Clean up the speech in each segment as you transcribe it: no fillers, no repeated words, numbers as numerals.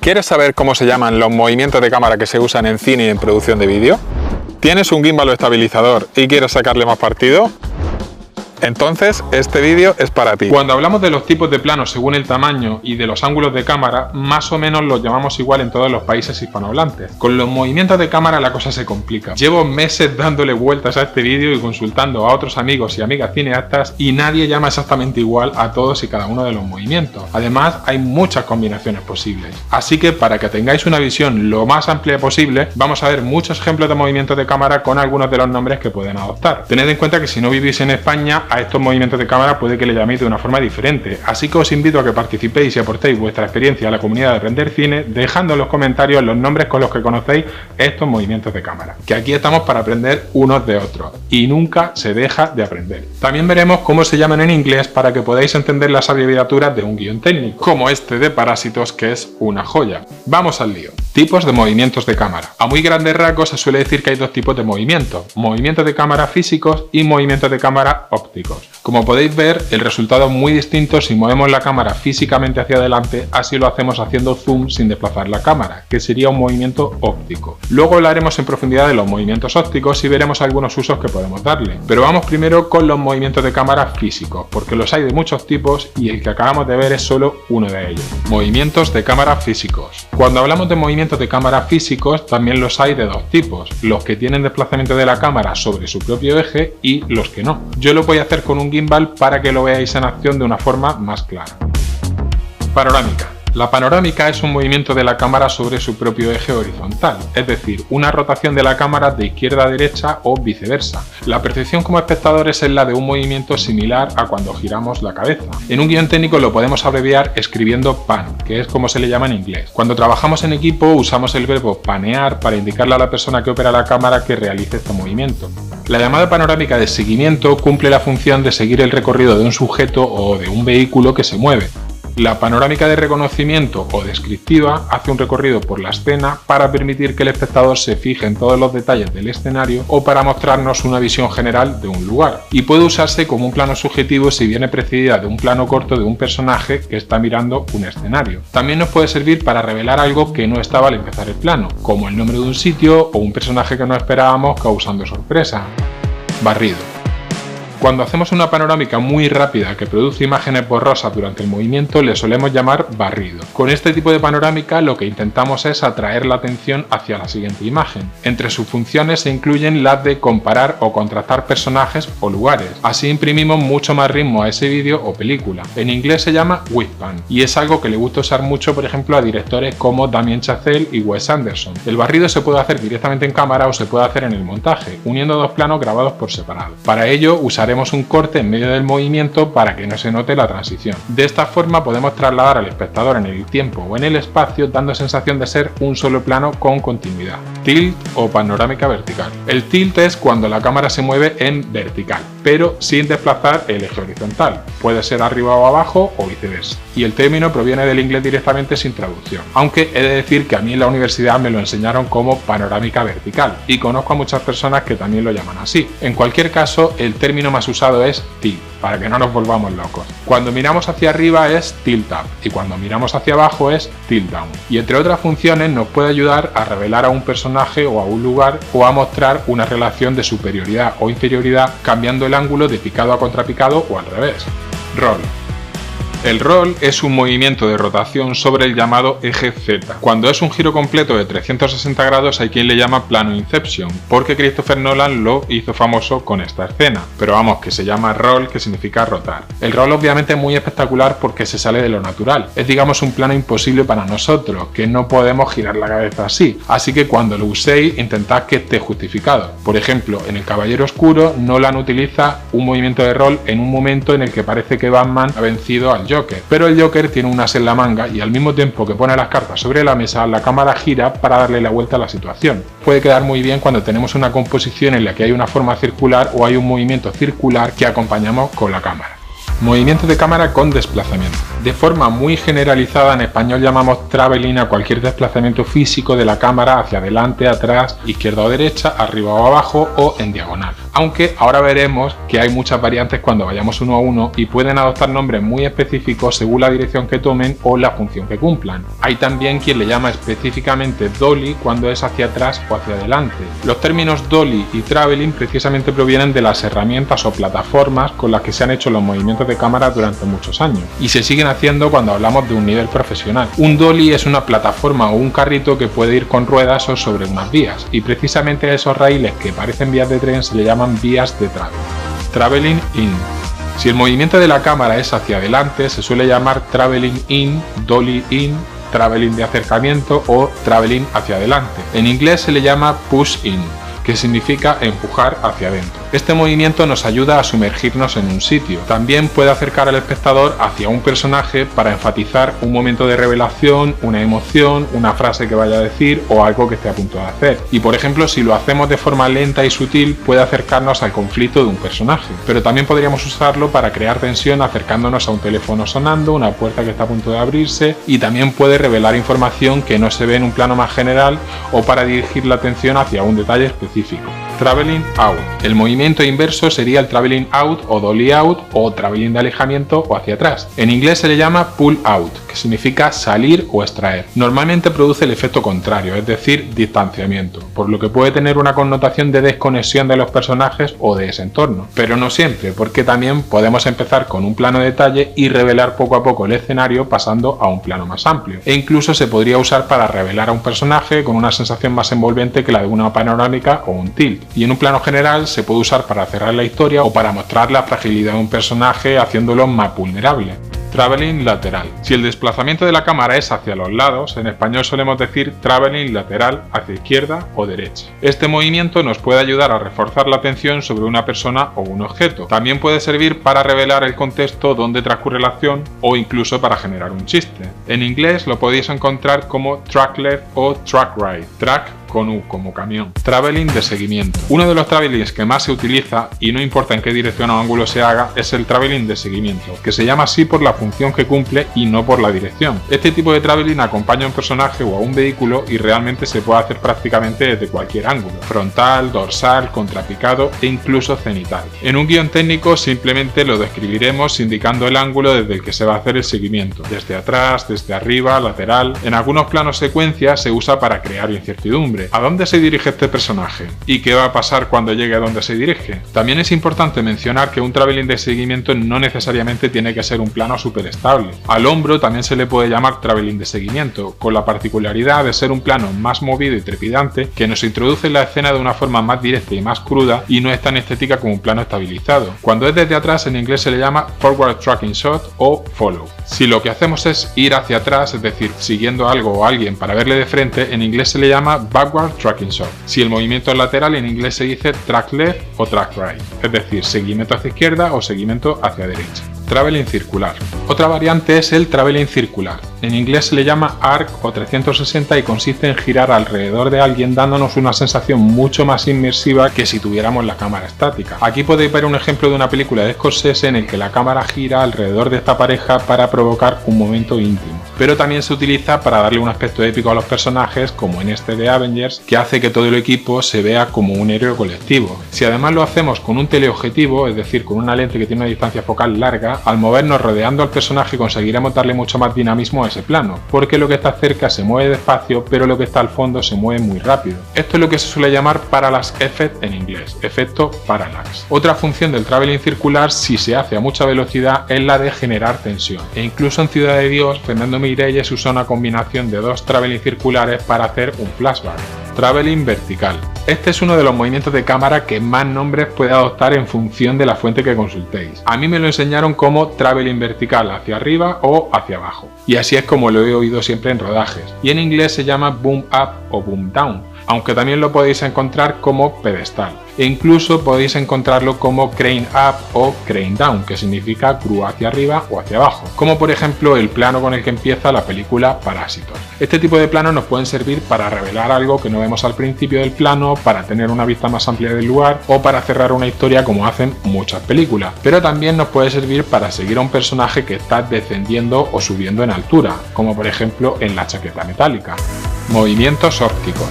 ¿Quieres saber cómo se llaman los movimientos de cámara que se usan en cine y en producción de vídeo? ¿Tienes un gimbal o estabilizador y quieres sacarle más partido? Entonces, este vídeo es para ti. Cuando hablamos de los tipos de planos según el tamaño y de los ángulos de cámara, más o menos los llamamos igual en todos los países hispanohablantes. Con los movimientos de cámara la cosa se complica. Llevo meses dándole vueltas a este vídeo y consultando a otros amigos y amigas cineastas y nadie llama exactamente igual a todos y cada uno de los movimientos. Además, hay muchas combinaciones posibles. Así que para que tengáis una visión lo más amplia posible, vamos a ver muchos ejemplos de movimientos de cámara con algunos de los nombres que pueden adoptar. Tened en cuenta que si no vivís en España, a estos movimientos de cámara puede que le llaméis de una forma diferente, así que os invito a que participéis y aportéis vuestra experiencia a la comunidad de Aprender Cine, dejando en los comentarios los nombres con los que conocéis estos movimientos de cámara, que aquí estamos para aprender unos de otros, y nunca se deja de aprender. También veremos cómo se llaman en inglés para que podáis entender las abreviaturas de un guión técnico, como este de Parásitos, que es una joya. Vamos al lío. Tipos de movimientos de cámara. A muy grandes rasgos se suele decir que hay dos tipos de movimientos de cámara físicos y movimientos de cámara ópticos. Como podéis ver, el resultado es muy distinto si movemos la cámara físicamente hacia adelante, así lo hacemos haciendo zoom sin desplazar la cámara, que sería un movimiento óptico. Luego hablaremos en profundidad de los movimientos ópticos y veremos algunos usos que podemos darle. Pero vamos primero con los movimientos de cámara físicos, porque los hay de muchos tipos y el que acabamos de ver es solo uno de ellos. Movimientos de cámara físicos. Cuando hablamos de movimientos de cámara físicos, también los hay de dos tipos, los que tienen desplazamiento de la cámara sobre su propio eje y los que no. Yo lo voy a hacer con un gimbal para que lo veáis en acción de una forma más clara. Panorámica. La panorámica es un movimiento de la cámara sobre su propio eje horizontal, es decir, una rotación de la cámara de izquierda a derecha o viceversa. La percepción como espectadores es la de un movimiento similar a cuando giramos la cabeza. En un guión técnico lo podemos abreviar escribiendo pan, que es como se le llama en inglés. Cuando trabajamos en equipo usamos el verbo panear para indicarle a la persona que opera la cámara que realice este movimiento. La llamada panorámica de seguimiento cumple la función de seguir el recorrido de un sujeto o de un vehículo que se mueve. La panorámica de reconocimiento o descriptiva hace un recorrido por la escena para permitir que el espectador se fije en todos los detalles del escenario o para mostrarnos una visión general de un lugar, y puede usarse como un plano subjetivo si viene precedida de un plano corto de un personaje que está mirando un escenario. También nos puede servir para revelar algo que no estaba al empezar el plano, como el nombre de un sitio o un personaje que no esperábamos causando sorpresa. Barrido. Cuando hacemos una panorámica muy rápida que produce imágenes borrosas durante el movimiento, le solemos llamar barrido. Con este tipo de panorámica lo que intentamos es atraer la atención hacia la siguiente imagen. Entre sus funciones se incluyen las de comparar o contrastar personajes o lugares. Así imprimimos mucho más ritmo a ese vídeo o película. En inglés se llama whip pan y es algo que le gusta usar mucho, por ejemplo, a directores como Damien Chazelle y Wes Anderson. El barrido se puede hacer directamente en cámara o se puede hacer en el montaje, uniendo dos planos grabados por separado. Para ello usaremos un corte en medio del movimiento para que no se note la transición. De esta forma podemos trasladar al espectador en el tiempo o en el espacio, dando sensación de ser un solo plano con continuidad. Tilt o panorámica vertical. El tilt es cuando la cámara se mueve en vertical, pero sin desplazar el eje horizontal. Puede ser arriba o abajo o viceversa. Y el término proviene del inglés directamente sin traducción. Aunque he de decir que a mí en la universidad me lo enseñaron como panorámica vertical y conozco a muchas personas que también lo llaman así. En cualquier caso, el término más usado es tilt, para que no nos volvamos locos. Cuando miramos hacia arriba es tilt up y cuando miramos hacia abajo es tilt down. Y entre otras funciones nos puede ayudar a revelar a un personaje o a un lugar o a mostrar una relación de superioridad o inferioridad cambiando el ángulo de picado a contrapicado o al revés. Roll. El roll es un movimiento de rotación sobre el llamado eje Z. Cuando es un giro completo de 360 grados hay quien le llama plano Inception, porque Christopher Nolan lo hizo famoso con esta escena. Pero vamos, que se llama roll, que significa rotar. El roll obviamente es muy espectacular porque se sale de lo natural. Es, digamos, un plano imposible para nosotros, que no podemos girar la cabeza así. Así que cuando lo uséis, intentad que esté justificado. Por ejemplo, en El Caballero Oscuro, Nolan utiliza un movimiento de roll en un momento en el que parece que Batman ha vencido al Joker, pero el Joker tiene un as en la manga y al mismo tiempo que pone las cartas sobre la mesa, la cámara gira para darle la vuelta a la situación. Puede quedar muy bien cuando tenemos una composición en la que hay una forma circular o hay un movimiento circular que acompañamos con la cámara. Movimiento de cámara con desplazamiento. De forma muy generalizada en español llamamos traveling a cualquier desplazamiento físico de la cámara hacia adelante, atrás, izquierda o derecha, arriba o abajo o en diagonal. Aunque ahora veremos que hay muchas variantes cuando vayamos uno a uno y pueden adoptar nombres muy específicos según la dirección que tomen o la función que cumplan. Hay también quien le llama específicamente dolly cuando es hacia atrás o hacia adelante. Los términos dolly y traveling precisamente provienen de las herramientas o plataformas con las que se han hecho los movimientos de cámara durante muchos años y se siguen haciendo cuando hablamos de un nivel profesional. Un dolly es una plataforma o un carrito que puede ir con ruedas o sobre unas vías, y precisamente a esos raíles que parecen vías de tren se le llaman vías de travel. Traveling in. Si el movimiento de la cámara es hacia adelante, se suele llamar traveling in, dolly in, traveling de acercamiento o traveling hacia adelante. En inglés se le llama push in, que significa empujar hacia adentro. Este movimiento nos ayuda a sumergirnos en un sitio. También puede acercar al espectador hacia un personaje para enfatizar un momento de revelación, una emoción, una frase que vaya a decir o algo que esté a punto de hacer. Y por ejemplo, si lo hacemos de forma lenta y sutil, puede acercarnos al conflicto de un personaje. Pero también podríamos usarlo para crear tensión acercándonos a un teléfono sonando, una puerta que está a punto de abrirse, y también puede revelar información que no se ve en un plano más general o para dirigir la atención hacia un detalle específico. Traveling out. El movimiento inverso sería el traveling out o dolly out o traveling de alejamiento o hacia atrás. En inglés se le llama pull out, que significa salir o extraer. Normalmente produce el efecto contrario, es decir, distanciamiento, por lo que puede tener una connotación de desconexión de los personajes o de ese entorno. Pero no siempre, porque también podemos empezar con un plano de detalle y revelar poco a poco el escenario pasando a un plano más amplio. E incluso se podría usar para revelar a un personaje con una sensación más envolvente que la de una panorámica o un tilt. Y en un plano general se puede usar para cerrar la historia o para mostrar la fragilidad de un personaje haciéndolo más vulnerable. Traveling lateral. Si el desplazamiento de la cámara es hacia los lados, en español solemos decir traveling lateral hacia izquierda o derecha. Este movimiento nos puede ayudar a reforzar la atención sobre una persona o un objeto. También puede servir para revelar el contexto donde transcurre la acción o incluso para generar un chiste. En inglés lo podéis encontrar como track left o track right. Track con U, como camión. Traveling de seguimiento. Uno de los travelings que más se utiliza, y no importa en qué dirección o ángulo se haga, es el traveling de seguimiento, que se llama así por la función que cumple y no por la dirección. Este tipo de traveling acompaña a un personaje o a un vehículo y realmente se puede hacer prácticamente desde cualquier ángulo: frontal, dorsal, contrapicado e incluso cenital. En un guión técnico simplemente lo describiremos indicando el ángulo desde el que se va a hacer el seguimiento: desde atrás, desde arriba, lateral. En algunos planos secuencia se usa para crear incertidumbre. ¿A dónde se dirige este personaje? ¿Y qué va a pasar cuando llegue a donde se dirige? También es importante mencionar que un traveling de seguimiento no necesariamente tiene que ser un plano súper estable. Al hombro también se le puede llamar traveling de seguimiento, con la particularidad de ser un plano más movido y trepidante que nos introduce en la escena de una forma más directa y más cruda y no es tan estética como un plano estabilizado. Cuando es desde atrás, en inglés se le llama forward tracking shot o follow. Si lo que hacemos es ir hacia atrás, es decir, siguiendo algo o alguien para verle de frente, en inglés se le llama backward tracking shot. Si el movimiento es lateral, en inglés se dice track left o track right, es decir, seguimiento hacia izquierda o seguimiento hacia derecha. Traveling circular. Otra variante es el traveling circular. En inglés se le llama arc o 360 y consiste en girar alrededor de alguien dándonos una sensación mucho más inmersiva que si tuviéramos la cámara estática. Aquí podéis ver un ejemplo de una película de Scorsese en el que la cámara gira alrededor de esta pareja para provocar un momento íntimo. Pero también se utiliza para darle un aspecto épico a los personajes, como en este de Avengers, que hace que todo el equipo se vea como un héroe colectivo. Si además lo hacemos con un teleobjetivo, es decir, con una lente que tiene una distancia focal larga, al movernos rodeando al personaje conseguiremos darle mucho más dinamismo a ese plano, porque lo que está cerca se mueve despacio, pero lo que está al fondo se mueve muy rápido. Esto es lo que se suele llamar parallax effect en inglés, efecto parallax. Otra función del traveling circular, si se hace a mucha velocidad, es la de generar tensión. E incluso en Ciudad de Dios, Fernando Meirelles usa una combinación de dos traveling circulares para hacer un flashback. Traveling vertical. Este es uno de los movimientos de cámara que más nombres puede adoptar en función de la fuente que consultéis. A mí me lo enseñaron como traveling vertical hacia arriba o hacia abajo. Y así es como lo he oído siempre en rodajes. Y en inglés se llama boom up o boom down. aunque también lo podéis encontrar como pedestal. E incluso podéis encontrarlo como crane up o crane down, que significa cruz hacia arriba o hacia abajo, como por ejemplo el plano con el que empieza la película Parásitos. Este tipo de planos nos pueden servir para revelar algo que no vemos al principio del plano, para tener una vista más amplia del lugar o para cerrar una historia como hacen muchas películas, pero también nos puede servir para seguir a un personaje que está descendiendo o subiendo en altura, como por ejemplo en La chaqueta metálica. Movimientos ópticos.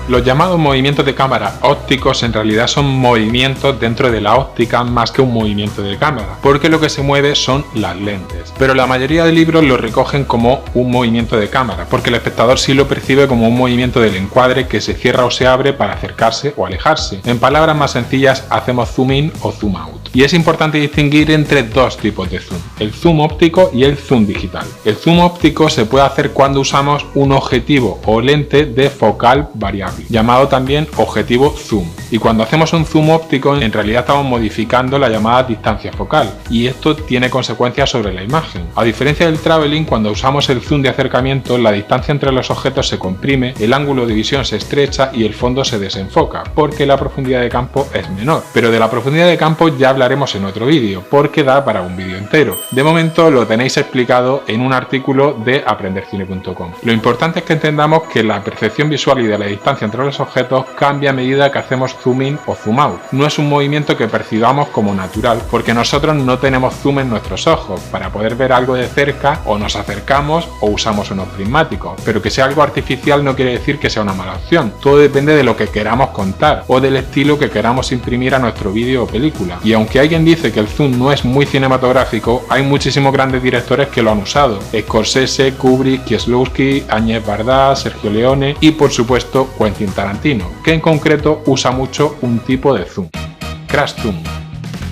Los llamados movimientos de cámara ópticos en realidad son movimientos dentro de la óptica más que un movimiento de cámara, porque lo que se mueve son las lentes. Pero la mayoría de libros lo recogen como un movimiento de cámara, porque el espectador sí lo percibe como un movimiento del encuadre que se cierra o se abre para acercarse o alejarse. En palabras más sencillas, hacemos zoom in o zoom out. Y es importante distinguir entre dos tipos de zoom, el zoom óptico y el zoom digital. El zoom óptico se puede hacer cuando usamos un objetivo o lente de focal variable, llamado también objetivo zoom. Y cuando hacemos un zoom óptico, en realidad estamos modificando la llamada distancia focal, y esto tiene consecuencias sobre la imagen. A diferencia del traveling, cuando usamos el zoom de acercamiento, la distancia entre los objetos se comprime, el ángulo de visión se estrecha y el fondo se desenfoca, porque la profundidad de campo es menor. Pero de la profundidad de campo ya hablaremos en otro vídeo, porque da para un vídeo entero. De momento lo tenéis explicado en un artículo de aprendercine.com. Lo importante es que entendamos que la percepción visual y de la distancia entre los objetos cambia a medida que hacemos zoom in o zoom out. No es un movimiento que percibamos como natural, porque nosotros no tenemos zoom en nuestros ojos. Para poder ver algo de cerca, o nos acercamos o usamos unos prismáticos. Pero que sea algo artificial no quiere decir que sea una mala opción. Todo depende de lo que queramos contar o del estilo que queramos imprimir a nuestro vídeo o película. Y aunque alguien dice que el zoom no es muy cinematográfico, hay muchísimos grandes directores que lo han usado. Scorsese, Kubrick, Kieslowski, Áñez Bardá, Sergio Leone y por supuesto Quentin Tarantino, que en concreto usa mucho un tipo de zoom. Crash zoom.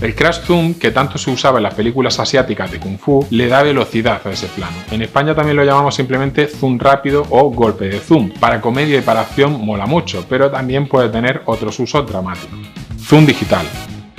El crash zoom, que tanto se usaba en las películas asiáticas de Kung Fu, le da velocidad a ese plano. En España también lo llamamos simplemente zoom rápido o golpe de zoom. Para comedia y para acción mola mucho, pero también puede tener otros usos dramáticos. Zoom digital.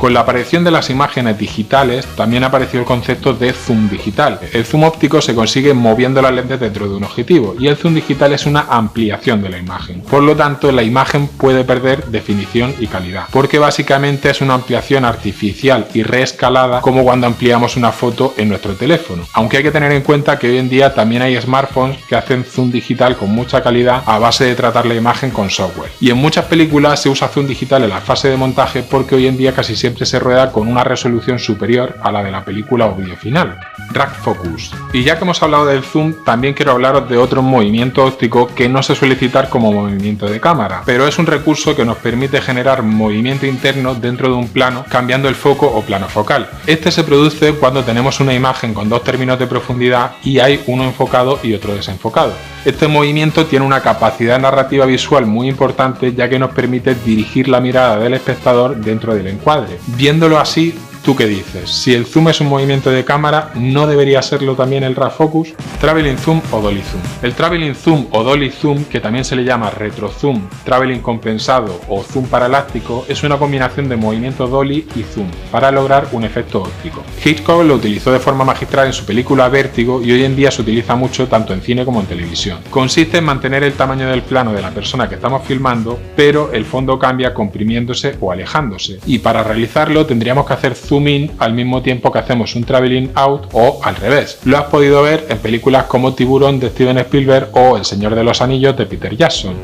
Con la aparición de las imágenes digitales también apareció el concepto de zoom digital. El zoom óptico se consigue moviendo las lentes dentro de un objetivo y el zoom digital es una ampliación de la imagen. Por lo tanto, la imagen puede perder definición y calidad, porque básicamente es una ampliación artificial y reescalada como cuando ampliamos una foto en nuestro teléfono. Aunque hay que tener en cuenta que hoy en día también hay smartphones que hacen zoom digital con mucha calidad a base de tratar la imagen con software. Y en muchas películas se usa zoom digital en la fase de montaje porque hoy en día casi siempre se rueda con una resolución superior a la de la película o vídeo final. Rack Focus. Y ya que hemos hablado del zoom, también quiero hablaros de otro movimiento óptico que no se suele citar como movimiento de cámara, pero es un recurso que nos permite generar movimiento interno dentro de un plano cambiando el foco o plano focal. Este se produce cuando tenemos una imagen con dos términos de profundidad y hay uno enfocado y otro desenfocado. Este movimiento tiene una capacidad narrativa visual muy importante, ya que nos permite dirigir la mirada del espectador dentro del encuadre. Viéndolo así, ¿tú qué dices? Si el zoom es un movimiento de cámara, ¿no debería serlo también el rack focus? Traveling zoom o dolly zoom. El traveling zoom o dolly zoom, que también se le llama retro zoom, traveling compensado o zoom paraláctico, es una combinación de movimiento dolly y zoom para lograr un efecto óptico. Hitchcock lo utilizó de forma magistral en su película Vértigo y hoy en día se utiliza mucho tanto en cine como en televisión. Consiste en mantener el tamaño del plano de la persona que estamos filmando, pero el fondo cambia comprimiéndose o alejándose. Y para realizarlo tendríamos que hacer zoom in al mismo tiempo que hacemos un traveling out o al revés. Lo has podido ver en películas como Tiburón de Steven Spielberg o El Señor de los Anillos de Peter Jackson.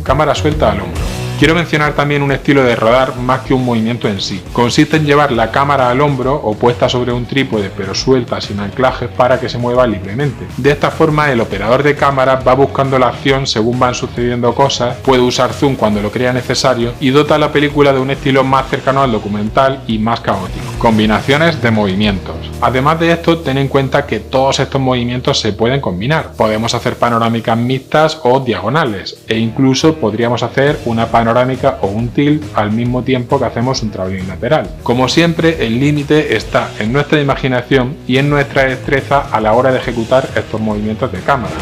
Cámara suelta al hombro. Quiero mencionar también un estilo de rodar más que un movimiento en sí. Consiste en llevar la cámara al hombro o puesta sobre un trípode pero suelta sin anclajes para que se mueva libremente. De esta forma el operador de cámara va buscando la acción según van sucediendo cosas, puede usar zoom cuando lo crea necesario y dota a la película de un estilo más cercano al documental y más caótico. Combinaciones de movimientos. Además de esto, ten en cuenta que todos estos movimientos se pueden combinar. Podemos hacer panorámicas mixtas o diagonales e incluso podríamos hacer una panorámica o un tilt al mismo tiempo que hacemos un traveling lateral. Como siempre, el límite está en nuestra imaginación y en nuestra destreza a la hora de ejecutar estos movimientos de cámara.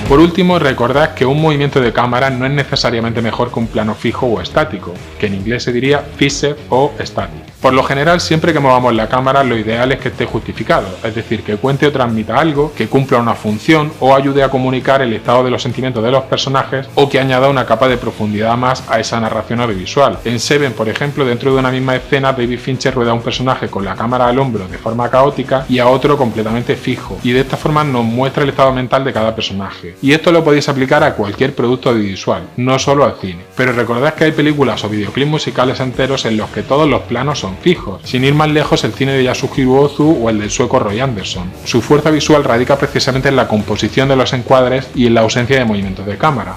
Por último, recordad que un movimiento de cámara no es necesariamente mejor que un plano fijo o estático, que en inglés se diría fixed o static. Por lo general, siempre que movamos la cámara, lo ideal es que esté justificado, es decir, que cuente o transmita algo, que cumpla una función o ayude a comunicar el estado de los sentimientos de los personajes o que añada una capa de profundidad más a esa narración audiovisual. En Seven, por ejemplo, dentro de una misma escena, David Fincher rueda a un personaje con la cámara al hombro de forma caótica y a otro completamente fijo, y de esta forma nos muestra el estado mental de cada personaje. Y esto lo podéis aplicar a cualquier producto audiovisual, no solo al cine. Pero recordad que hay películas o videoclips musicales enteros en los que todos los planos son fijos. Sin ir más lejos, el cine de Yasuhiro Ozu o el del sueco Roy Andersson. Su fuerza visual radica precisamente en la composición de los encuadres y en la ausencia de movimientos de cámara.